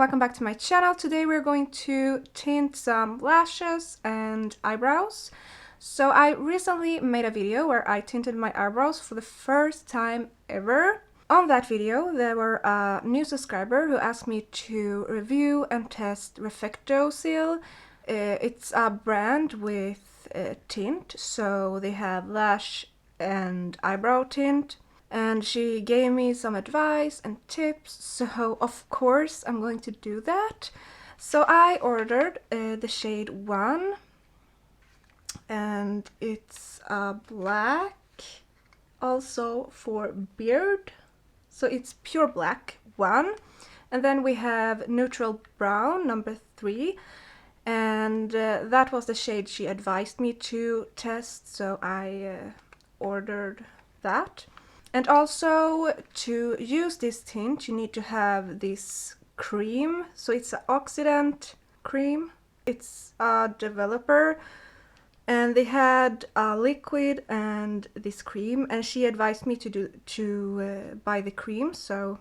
welcome back to my channel. Today we're going to tint some lashes and eyebrows. So I recently made a video where I tinted my eyebrows for the first time ever. On that video there were a new subscriber who asked me to review and test Refectocil. It's a brand with tint, so they have lash and eyebrow tint. And she gave me some advice and tips, so of course I'm going to do that. So I ordered the shade 1, and it's black, also for beard, so it's pure black 1. And then we have neutral brown number 3, and that was the shade she advised me to test, so I ordered that. And also, to use this tint you need to have this cream, so it's an oxidant cream. It's a developer, and they had a liquid and this cream, and she advised me to buy the cream, so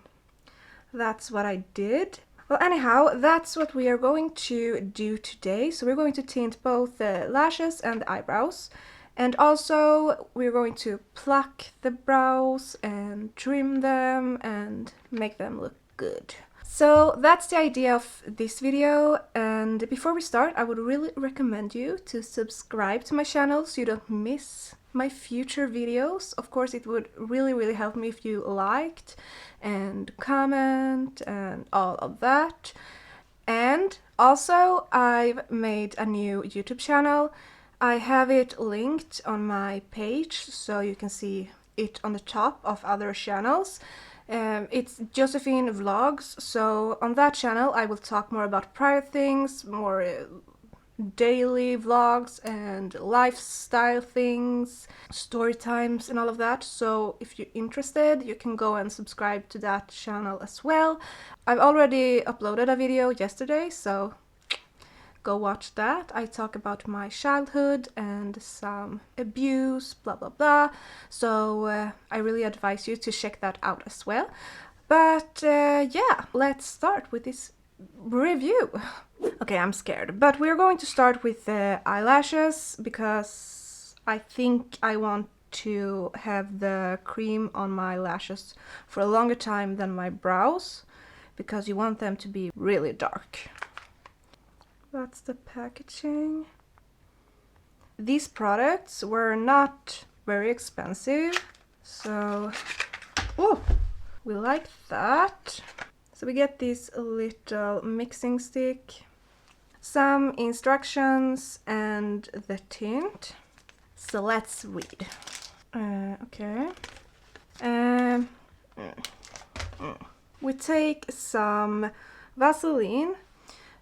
that's what I did. Well, anyhow, that's what we are going to do today. So we're going to tint both the lashes and the eyebrows. And also we're going to pluck the brows and trim them and make them look good. So that's the idea of this video, and before we start I would really recommend you to subscribe to my channel so you don't miss my future videos. Of course it would really help me if you liked and comment and all of that. And also I've made a new YouTube channel. I have it linked on my page, so you can see it on the top of other channels. It's Josephine Vlogs, so on that channel I will talk more about private things, more daily vlogs and lifestyle things, story times and all of that. So if you're interested, you can go and subscribe to that channel as well. I've already uploaded a video yesterday, so go watch that. I talk about my childhood and some abuse, blah blah blah. So I really advise you to check that out as well. But yeah, let's start with this review. Okay, I'm scared, but we're going to start with the eyelashes because I think I want to have the cream on my lashes for a longer time than my brows, because you want them to be really dark. That's the packaging. These products were not very expensive, so oh, we like that. So we get this little mixing stick, some instructions, and the tint. So let's read. Okay. We take some Vaseline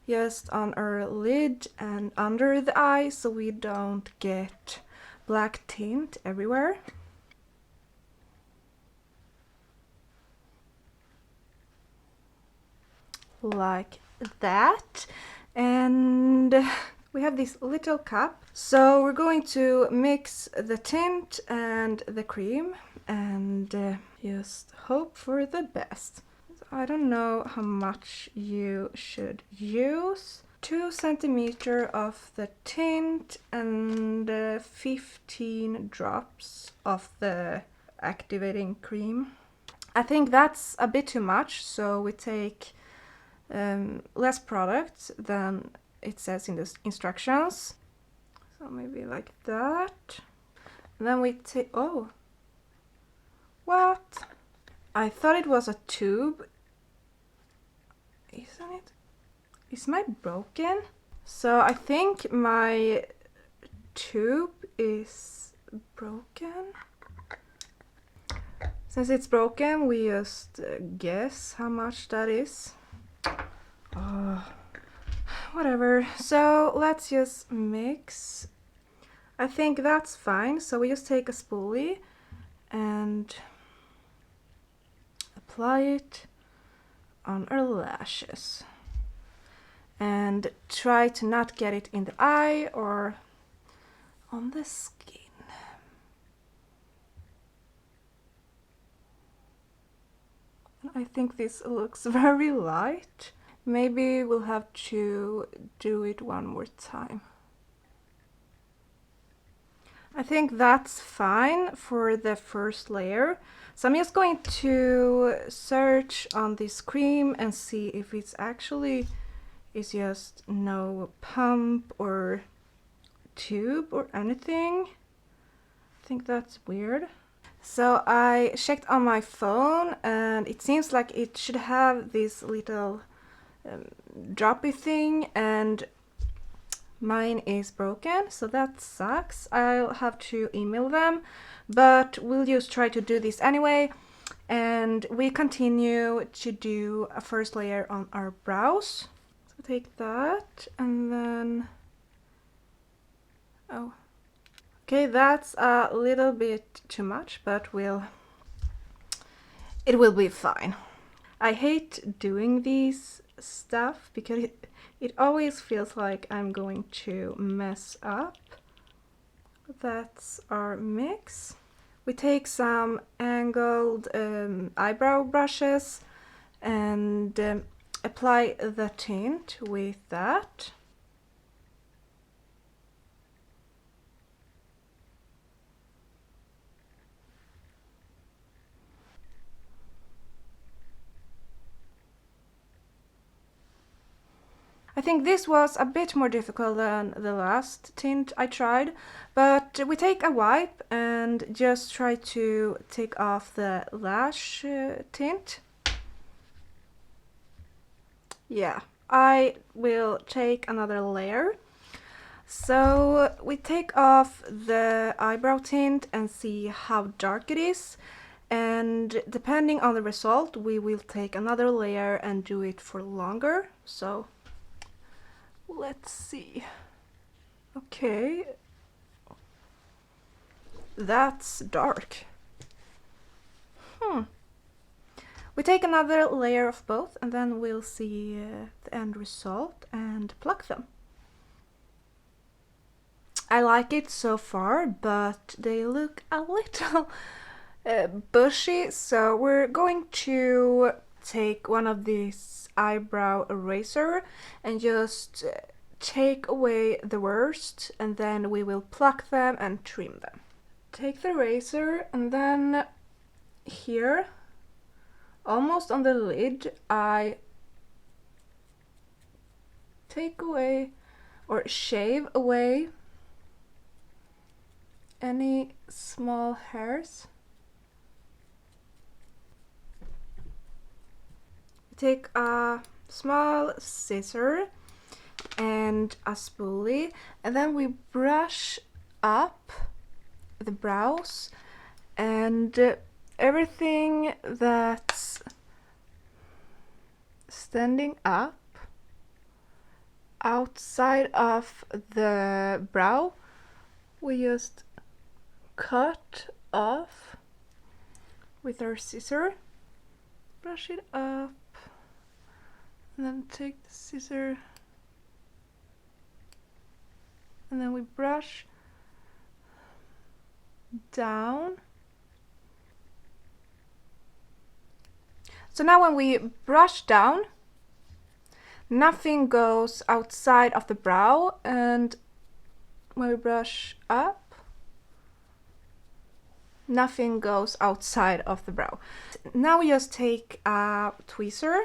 just on our lid and under the eye, so we don't get black tint everywhere. Like that. And we have this little cup, so we're going to mix the tint and the cream and just hope for the best. I don't know how much you should use. 2 centimeters of the tint and 15 drops of the activating cream. I think that's a bit too much, so we take less product than it says in the instructions. So maybe like that. And then we take, oh, what? I thought it was a tube. Isn't it? Is mine broken? So I think my tube is broken. Since it's broken, we just guess how much that is. Whatever. So let's just mix. I think that's fine. So we just take a spoolie and apply it on our lashes and try to not get it in the eye or on the skin. I think this looks very light. Maybe we'll have to do it one more time. I think that's fine for the first layer. So I'm just going to search on this cream and see if it's actually is just no pump or tube or anything. I think that's weird. So I checked on my phone and it seems like it should have this little droppy thing, and mine is broken, so that sucks. I'll have to email them, but we'll just try to do this anyway. And we continue to do a first layer on our brows. So take that and then... oh. Okay, that's a little bit too much, but it will be fine. I hate doing these stuff because it always feels like I'm going to mess up. That's our mix. We take some angled eyebrow brushes and apply the tint with that. I think this was a bit more difficult than the last tint I tried, but we take a wipe and just try to take off the lash tint. Yeah, I will take another layer. So we take off the eyebrow tint and see how dark it is, and depending on the result we will take another layer and do it for longer. So let's see. Okay, that's dark. We take another layer of both and then we'll see the end result and pluck them. I like it so far, but they look a little bushy, so we're going to take one of these eyebrow eraser and just take away the worst, and then we will pluck them and trim them. Take the razor and then here, almost on the lid, I take away or shave away any small hairs. Take a small scissor and a spoolie, and then we brush up the brows and everything that's standing up outside of the brow, we just cut off with our scissor, brush it up, and then take the scissor and then we brush down. So now when we brush down, nothing goes outside of the brow, and when we brush up, nothing goes outside of the brow. Now we just take a tweezer.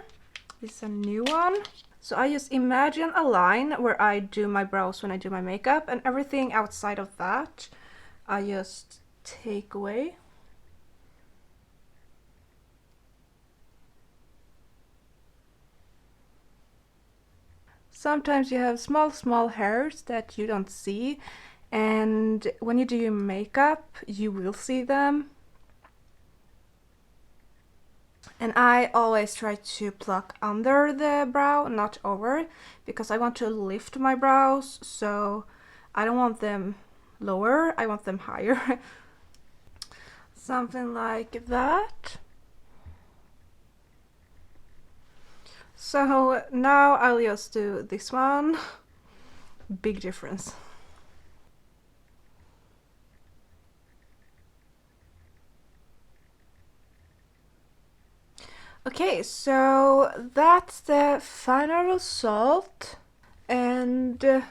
This is a new one. So I just imagine a line where I do my brows when I do my makeup, and everything outside of that I just take away. Sometimes you have small hairs that you don't see, and when you do your makeup you will see them. And I always try to pluck under the brow, not over, because I want to lift my brows, so I don't want them lower, I want them higher. Something like that. So now I'll just do this one. Big difference. Okay, so that's the final result, and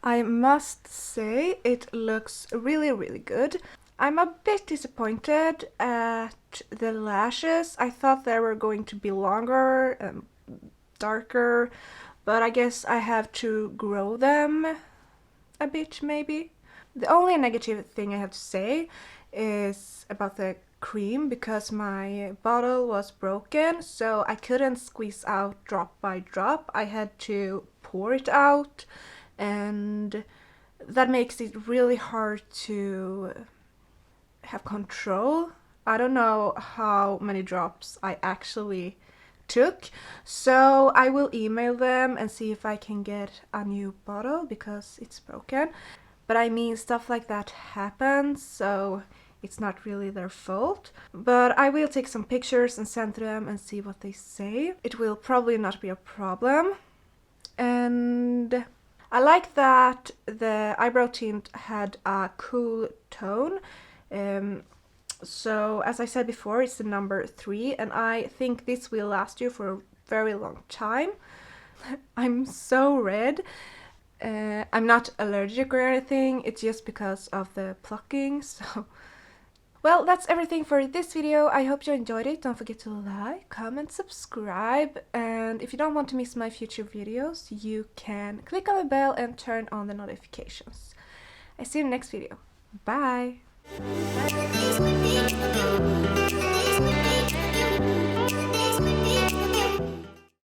I must say it looks really, really good. I'm a bit disappointed at the lashes. I thought they were going to be longer and darker, but I guess I have to grow them a bit maybe. The only negative thing I have to say is about the cream, because my bottle was broken, so I couldn't squeeze out drop by drop. I had to pour it out, and that makes it really hard to have control. I don't know how many drops I actually took, so I will email them and see if I can get a new bottle because it's broken. But I mean, stuff like that happens, so it's not really their fault. But I will take some pictures and send to them and see what they say. It will probably not be a problem. And I like that the eyebrow tint had a cool tone. So as I said before, it's the number 3, and I think this will last you for a very long time. I'm so red. I'm not allergic or anything, it's just because of the plucking, so... Well, that's everything for this video. I hope you enjoyed it. Don't forget to like, comment, subscribe, and if you don't want to miss my future videos, you can click on the bell and turn on the notifications. I see you in the next video. Bye!